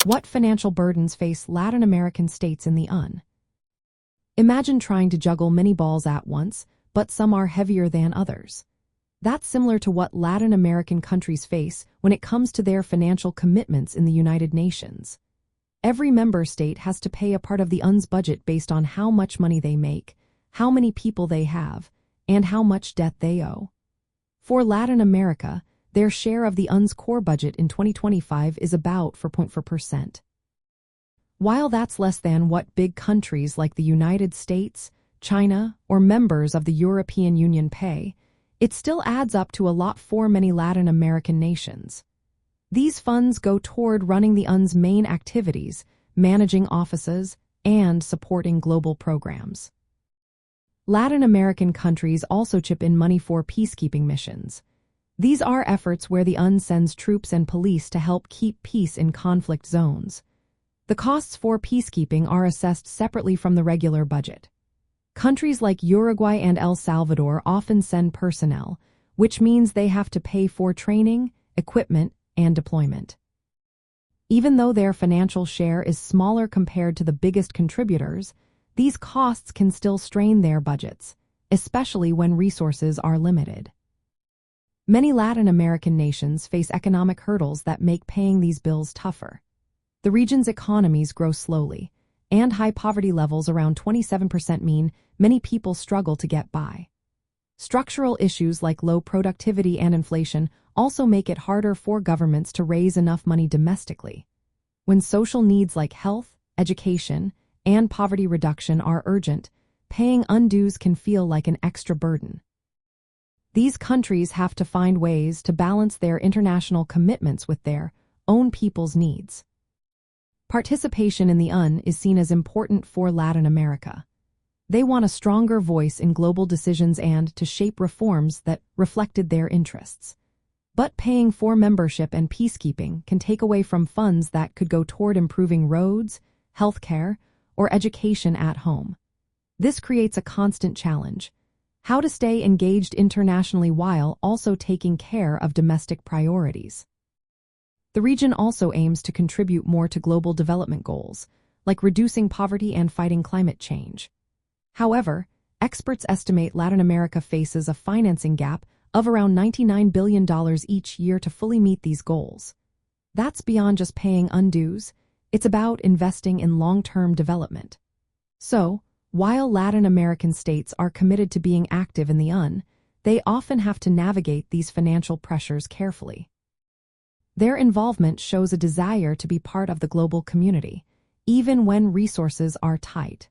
What financial burdens face Latin American states in the UN? Imagine trying to juggle many balls at once, but some are heavier than others. That's similar to what Latin American countries face when it comes to their financial commitments in the United Nations. Every member state has to pay a part of the UN's budget based on how much money they make, how many people they have, and how much debt they owe. For Latin America, their share of the UN's core budget in 2025 is about 4.4%. While that's less than what big countries like the United States, China, or members of the European Union pay, it still adds up to a lot for many Latin American nations. These funds go toward running the UN's main activities, managing offices, and supporting global programs. Latin American countries also chip in money for peacekeeping missions. These are efforts where the UN sends troops and police to help keep peace in conflict zones. The costs for peacekeeping are assessed separately from the regular budget. Countries like Uruguay and El Salvador often send personnel, which means they have to pay for training, equipment, and deployment. Even though their financial share is smaller compared to the biggest contributors, these costs can still strain their budgets, especially when resources are limited. Many Latin American nations face economic hurdles that make paying these bills tougher. The region's economies grow slowly, and high poverty levels around 27% mean many people struggle to get by. Structural issues like low productivity and inflation also make it harder for governments to raise enough money domestically. When social needs like health, education, and poverty reduction are urgent, paying undues can feel like an extra burden. These countries have to find ways to balance their international commitments with their own people's needs. Participation in the UN is seen as important for Latin America. They want a stronger voice in global decisions and to shape reforms that reflected their interests. But paying for membership and peacekeeping can take away from funds that could go toward improving roads, healthcare, or education at home. This creates a constant challenge: how to stay engaged internationally while also taking care of domestic priorities. The region also aims to contribute more to global development goals, like reducing poverty and fighting climate change. However, experts estimate Latin America faces a financing gap of around $99 billion each year to fully meet these goals. That's beyond just paying undues, it's about investing in long-term development. So, while Latin American states are committed to being active in the UN, they often have to navigate these financial pressures carefully. Their involvement shows a desire to be part of the global community, even when resources are tight.